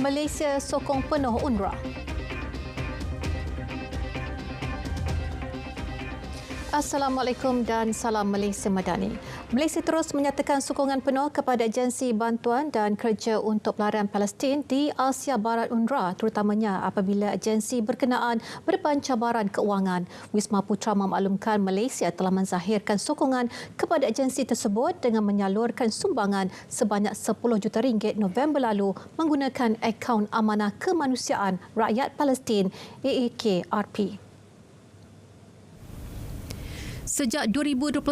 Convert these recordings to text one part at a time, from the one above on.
Malaysia sokong penuh UNRWA. Assalamualaikum dan salam Malaysia Madani. Malaysia terus menyatakan sokongan penuh kepada agensi bantuan dan kerja untuk pelarian Palestin di Asia Barat UNRWA, terutamanya apabila agensi berkenaan berdepan cabaran keuangan. Wisma Putra memaklumkan Malaysia telah menzahirkan sokongan kepada agensi tersebut dengan menyalurkan sumbangan sebanyak 10 juta ringgit November lalu menggunakan akaun Amanah Kemanusiaan Rakyat Palestin AAKRP. Sejak 2021,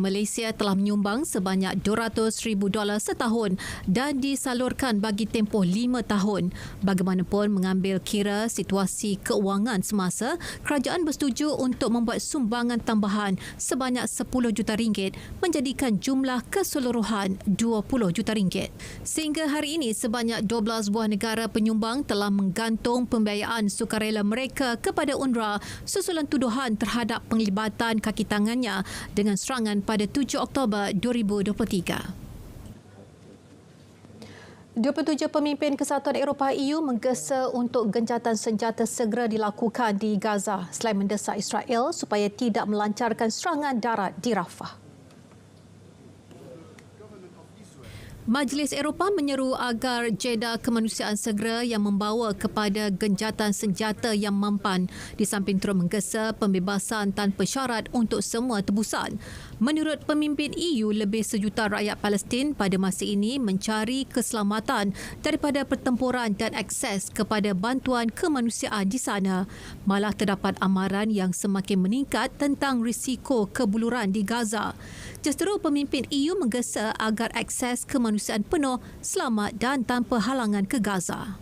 Malaysia telah menyumbang sebanyak $200,000 setahun dan disalurkan bagi tempoh 5 tahun. Bagaimanapun mengambil kira situasi keuangan semasa, kerajaan bersetuju untuk membuat sumbangan tambahan sebanyak 10 juta ringgit menjadikan jumlah keseluruhan 20 juta ringgit. Sehingga hari ini, sebanyak 12 buah negara penyumbang telah menggantung pembiayaan sukarela mereka kepada UNRWA susulan tuduhan terhadap penglibatan kaki tangan dengan serangan pada 7 Oktober 2023. 27 pemimpin Kesatuan Eropah EU menggesa untuk gencatan senjata segera dilakukan di Gaza selain mendesak Israel supaya tidak melancarkan serangan darat di Rafah. Majlis Eropah menyeru agar jeda kemanusiaan segera yang membawa kepada gencatan senjata yang mempan di samping terus menggesa pembebasan tanpa syarat untuk semua tebusan. Menurut pemimpin EU, lebih sejuta rakyat Palestin pada masa ini mencari keselamatan daripada pertempuran dan akses kepada bantuan kemanusiaan di sana. Malah terdapat amaran yang semakin meningkat tentang risiko kebuluran di Gaza. Justeru pemimpin EU menggesa agar akses kemanusiaan penuh, selamat dan tanpa halangan ke Gaza.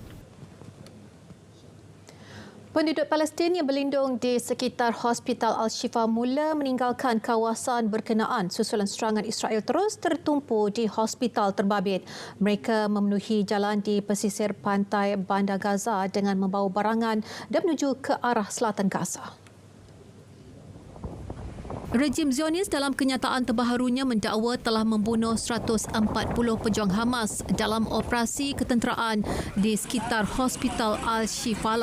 Penduduk Palestin yang berlindung di sekitar Hospital Al-Shifa mula meninggalkan kawasan berkenaan susulan serangan Israel terus tertumpu di hospital terbabit. Mereka memenuhi jalan di pesisir pantai Bandar Gaza dengan membawa barangan dan menuju ke arah selatan Gaza. Rejim Zionis dalam kenyataan terbaharunya mendakwa telah membunuh 140 pejuang Hamas dalam operasi ketenteraan di sekitar Hospital Al-Shifa.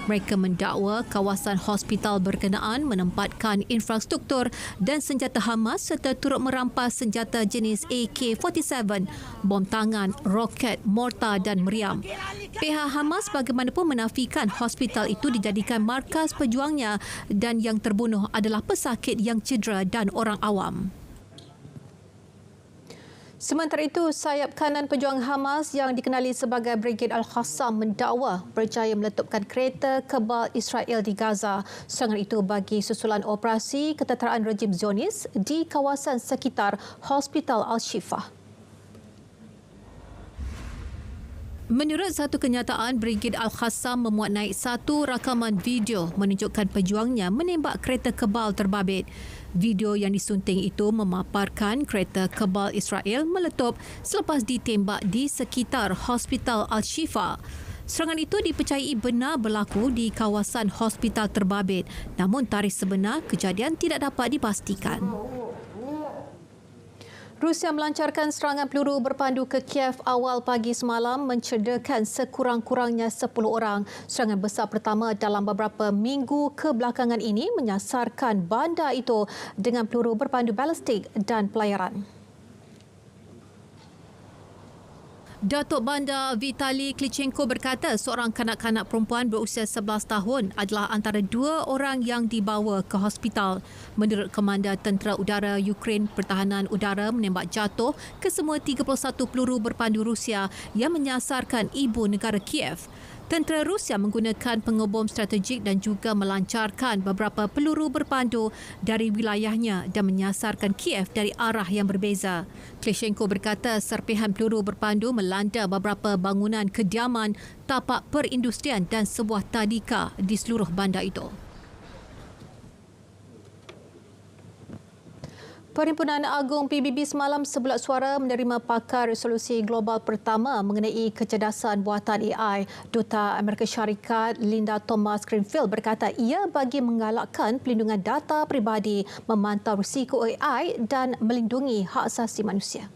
Mereka mendakwa kawasan hospital berkenaan menempatkan infrastruktur dan senjata Hamas serta turut merampas senjata jenis AK-47, bom tangan, roket, mortar dan meriam. Pihak Hamas bagaimanapun menafikan hospital itu dijadikan markas pejuangnya dan yang terbunuh adalah pesakit yang cedera dan orang awam. Sementara itu, sayap kanan pejuang Hamas yang dikenali sebagai Brigade Al-Qassam mendakwa berjaya meletupkan kereta kebal Israel di Gaza. Serangan itu bagi susulan operasi ketenteraan rejim Zionis di kawasan sekitar Hospital Al-Shifa. Menurut satu kenyataan, Brigade Al-Qassam memuat naik satu rakaman video menunjukkan pejuangnya menembak kereta kebal terbabit. Video yang disunting itu memaparkan kereta kebal Israel meletup selepas ditembak di sekitar Hospital Al-Shifa. Serangan itu dipercayai benar berlaku di kawasan hospital terbabit, namun tarikh sebenar kejadian tidak dapat dipastikan. Rusia melancarkan serangan peluru berpandu ke Kiev awal pagi semalam mencederakan sekurang-kurangnya 10 orang. Serangan besar pertama dalam beberapa minggu kebelakangan ini menyasarkan bandar itu dengan peluru berpandu balistik dan pelayaran. Datuk Bandar Vitali Klitschko berkata seorang kanak-kanak perempuan berusia 11 tahun adalah antara 2 orang yang dibawa ke hospital. Menurut Komander Tentera Udara Ukraine, pertahanan udara menembak jatuh ke semua 31 peluru berpandu Rusia yang menyasarkan ibu negara Kiev. Tentera Rusia menggunakan pengebom strategik dan juga melancarkan beberapa peluru berpandu dari wilayahnya dan menyasarkan Kiev dari arah yang berbeza. Klitschko berkata serpihan peluru berpandu melanda beberapa bangunan kediaman, tapak perindustrian dan sebuah tadika di seluruh bandar itu. Perhimpunan Agung PBB semalam sebulat suara menerima pakar resolusi global pertama mengenai kecerdasan buatan AI. Duta Amerika Syarikat Linda Thomas-Greenfield berkata ia bagi menggalakkan pelindungan data peribadi, memantau risiko AI dan melindungi hak asasi manusia.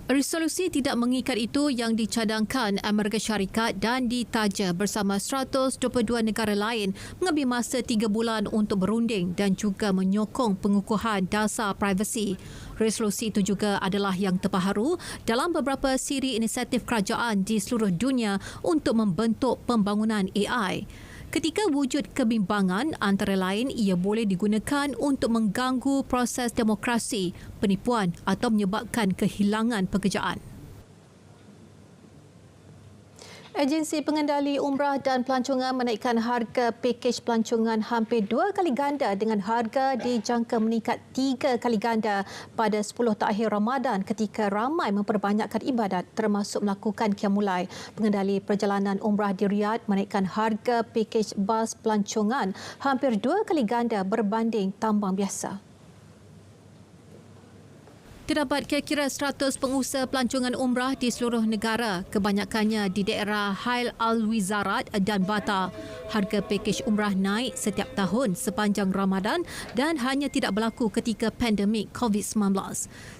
Resolusi tidak mengikat itu yang dicadangkan Amerika Syarikat dan ditaja bersama 122 negara lain mengambil masa 3 bulan untuk berunding dan juga menyokong pengukuhan dasar privasi. Resolusi itu juga adalah yang terbaru dalam beberapa siri inisiatif kerajaan di seluruh dunia untuk membentuk pembangunan AI. Ketika wujud kebimbangan, antara lain ia boleh digunakan untuk mengganggu proses demokrasi, penipuan atau menyebabkan kehilangan pekerjaan. Agensi Pengendali Umrah dan Pelancongan menaikkan harga pakej pelancongan hampir 2 kali ganda dengan harga dijangka meningkat 3 kali ganda pada 10 terakhir Ramadan ketika ramai memperbanyakkan ibadat termasuk melakukan qiyamulai. Pengendali perjalanan umrah di Riyadh menaikkan harga pakej bas pelancongan hampir 2 kali ganda berbanding tambang biasa. Terdapat kira-kira 100 pengusaha pelancongan umrah di seluruh negara, kebanyakannya di daerah Hail Al-Wizarat dan Bata. Harga pakej umrah naik setiap tahun sepanjang Ramadan dan hanya tidak berlaku ketika pandemik COVID-19.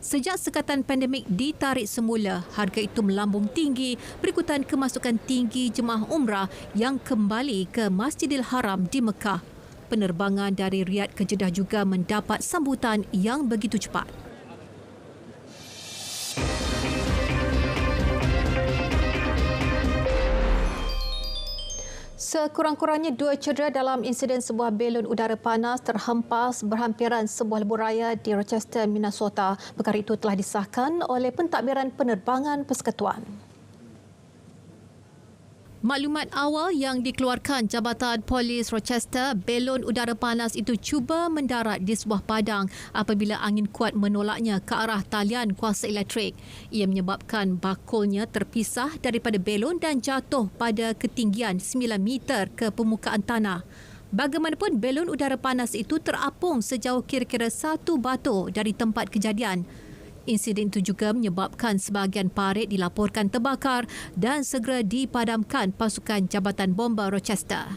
Sejak sekatan pandemik ditarik semula, harga itu melambung tinggi berikutan kemasukan tinggi jemaah umrah yang kembali ke Masjidil Haram di Mekah. Penerbangan dari Riyadh ke Jeddah juga mendapat sambutan yang begitu cepat. Sekurang-kurangnya 2 cedera dalam insiden sebuah belon udara panas terhempas berhampiran sebuah lebuhraya di Rochester, Minnesota. Perkara itu telah disahkan oleh Pentadbiran Penerbangan Persekutuan. Maklumat awal yang dikeluarkan Jabatan Polis Rochester, belon udara panas itu cuba mendarat di sebuah padang apabila angin kuat menolaknya ke arah talian kuasa elektrik. Ia menyebabkan bakulnya terpisah daripada belon dan jatuh pada ketinggian 9 meter ke permukaan tanah. Bagaimanapun, belon udara panas itu terapung sejauh kira-kira 1 batu dari tempat kejadian. Insiden itu juga menyebabkan sebahagian parit dilaporkan terbakar dan segera dipadamkan pasukan Jabatan Bomba Rochester.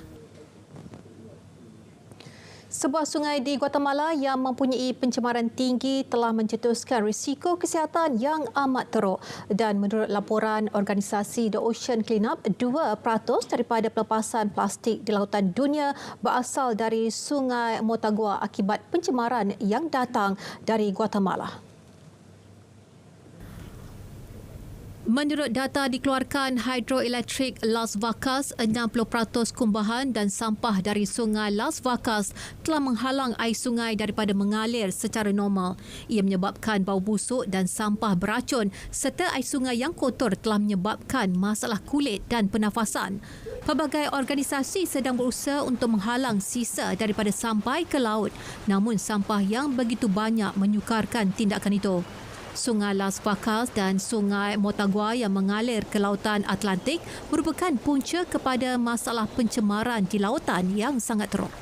Sebuah sungai di Guatemala yang mempunyai pencemaran tinggi telah mencetuskan risiko kesihatan yang amat teruk dan menurut laporan organisasi The Ocean Cleanup, 2% daripada pelepasan plastik di lautan dunia berasal dari Sungai Motagua akibat pencemaran yang datang dari Guatemala. Menurut data dikeluarkan Hidroelektrik Las Vacas, 60% kumbahan dan sampah dari sungai Las Vacas telah menghalang air sungai daripada mengalir secara normal. Ia menyebabkan bau busuk dan sampah beracun serta air sungai yang kotor telah menyebabkan masalah kulit dan pernafasan. Pelbagai organisasi sedang berusaha untuk menghalang sisa daripada sampai ke laut, namun sampah yang begitu banyak menyukarkan tindakan itu. Sungai Las Vacas dan Sungai Motagua yang mengalir ke Lautan Atlantik merupakan punca kepada masalah pencemaran di lautan yang sangat teruk.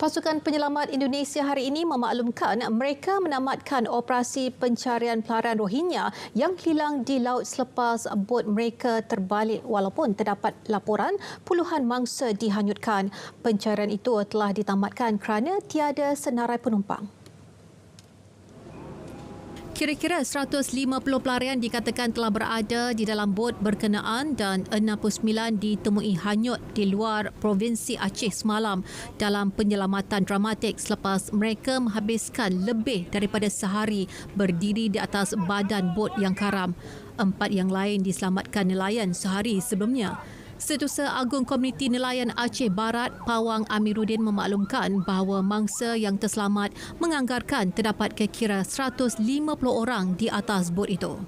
Pasukan Penyelamat Indonesia hari ini memaklumkan mereka menamatkan operasi pencarian pelarian Rohingya yang hilang di laut selepas bot mereka terbalik walaupun terdapat laporan puluhan mangsa dihanyutkan. Pencarian itu telah ditamatkan kerana tiada senarai penumpang. Kira-kira 150 pelarian dikatakan telah berada di dalam bot berkenaan dan 69 ditemui hanyut di luar Provinsi Aceh semalam dalam penyelamatan dramatik selepas mereka menghabiskan lebih daripada sehari berdiri di atas badan bot yang karam. 4 yang lain diselamatkan nelayan sehari sebelumnya. Setiausaha Agung Komuniti Nelayan Aceh Barat, Pawang Amiruddin memaklumkan bahawa mangsa yang terselamat menganggarkan terdapat kira-kira 150 orang di atas bot itu.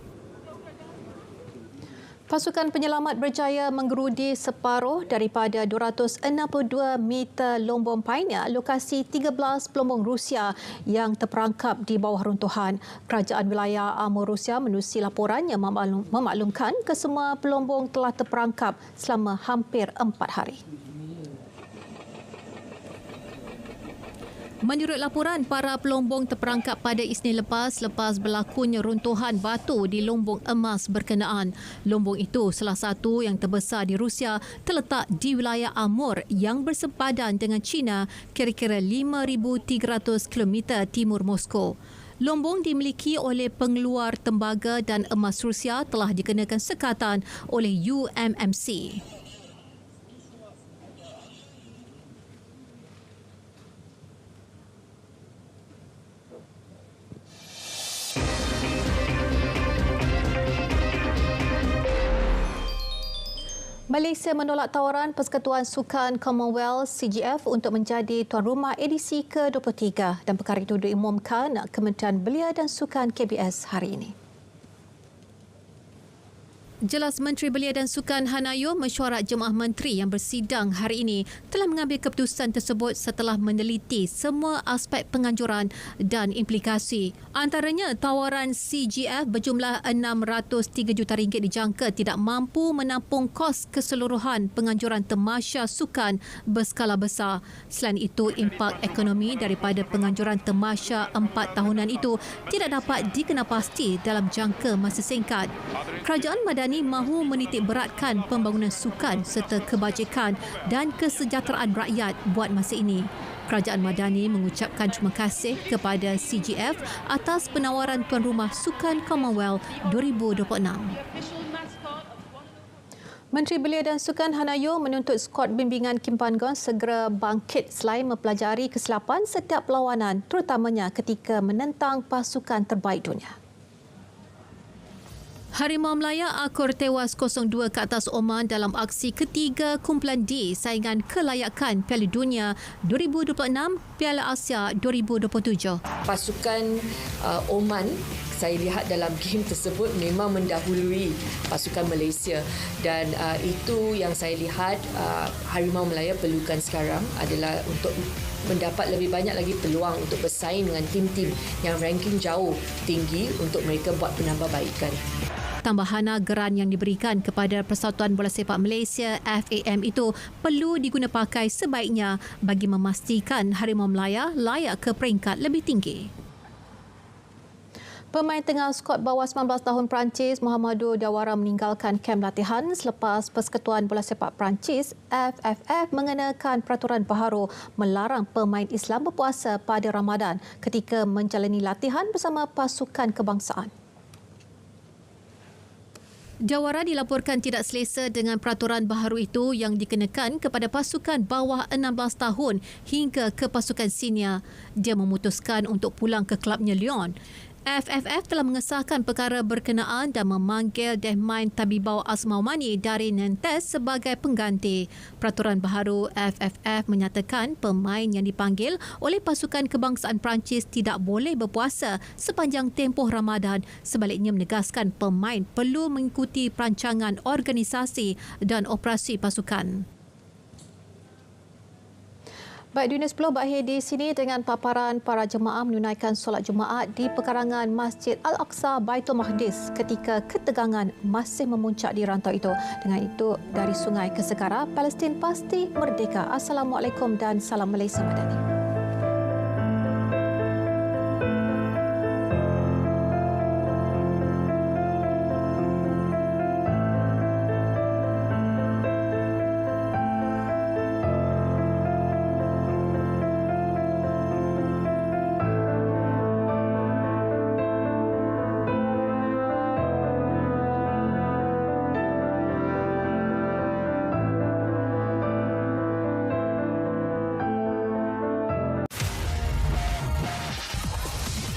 Pasukan penyelamat berjaya menggerudi separuh daripada 262 meter lombong Pioneer, lokasi 13 pelombong Rusia yang terperangkap di bawah runtuhan. Kerajaan Wilayah Amur Rusia menerusi laporan yang memaklumkan kesemua pelombong telah terperangkap selama hampir 4 hari. Menurut laporan, para pelombong terperangkap pada Isnin lepas berlakunya runtuhan batu di lombong emas berkenaan. Lombong itu, salah satu yang terbesar di Rusia, terletak di wilayah Amur yang bersepadan dengan China kira-kira 5,300 km timur Moskow. Lombong dimiliki oleh pengeluar tembaga dan emas Rusia telah dikenakan sekatan oleh UMMC. Malaysia menolak tawaran Persekutuan Sukan Commonwealth CGF untuk menjadi tuan rumah edisi ke-23 dan perkara itu diumumkan Kementerian Belia dan Sukan KBS hari ini. Jelas Menteri Belia dan Sukan Hanayo mesyuarat Jemaah Menteri yang bersidang hari ini telah mengambil keputusan tersebut setelah meneliti semua aspek penganjuran dan implikasi. Antaranya tawaran CGF berjumlah RM603 juta dijangka tidak mampu menampung kos keseluruhan penganjuran tamasya sukan berskala besar. Selain itu, impak ekonomi daripada penganjuran tamasya 4 tahunan itu tidak dapat dikenapasti dalam jangka masa singkat. Kerajaan Madani mahu menitik beratkan pembangunan sukan serta kebajikan dan kesejahteraan rakyat buat masa ini. Kerajaan Madani mengucapkan terima kasih kepada CGF atas penawaran tuan rumah Sukan Commonwealth 2026. Menteri Belia dan Sukan Hanayo menuntut skuad bimbingan Kim Pan Gon segera bangkit selain mempelajari kesilapan setiap perlawanan, terutamanya ketika menentang pasukan terbaik dunia. Harimau Melaya akur tewas 0-2 ke atas Oman dalam aksi ketiga kumpulan D saingan kelayakan Piala Dunia 2026 Piala Asia 2027. Pasukan Oman saya lihat dalam game tersebut memang mendahului pasukan Malaysia dan itu yang saya lihat Harimau Melaya perlukan sekarang adalah untuk mendapat lebih banyak lagi peluang untuk bersaing dengan tim-tim yang ranking jauh tinggi untuk mereka buat penambahbaikan. Tambahan geran yang diberikan kepada Persatuan Bola Sepak Malaysia FAM itu perlu diguna pakai sebaiknya bagi memastikan Harimau Melaya layak ke peringkat lebih tinggi. Pemain tengah skuad bawah 19 tahun Perancis Mohamedou Diawara meninggalkan kem latihan selepas Persekutuan Bola Sepak Perancis FFF mengenakan peraturan baharu melarang pemain Islam berpuasa pada Ramadan ketika menjalani latihan bersama pasukan kebangsaan. Diawara dilaporkan tidak selesa dengan peraturan baharu itu yang dikenakan kepada pasukan bawah 16 tahun hingga ke pasukan senior. Dia memutuskan untuk pulang ke klubnya Lyon. FFF telah mengesahkan perkara berkenaan dan memanggil Dehmain Tabibau Asmaumani dari Nantes sebagai pengganti. Peraturan baharu FFF menyatakan pemain yang dipanggil oleh pasukan kebangsaan Perancis tidak boleh berpuasa sepanjang tempoh Ramadan. Sebaliknya menegaskan pemain perlu mengikuti perancangan organisasi dan operasi pasukan. Baik, Dunia 10 berakhir di sini dengan paparan para jemaah menunaikan solat Jumaat di pekarangan Masjid Al-Aqsa Baitul Maqdis ketika ketegangan masih memuncak di rantau itu. Dengan itu, dari sungai ke segara, Palestin pasti merdeka. Assalamualaikum dan salam Malaysia Madani.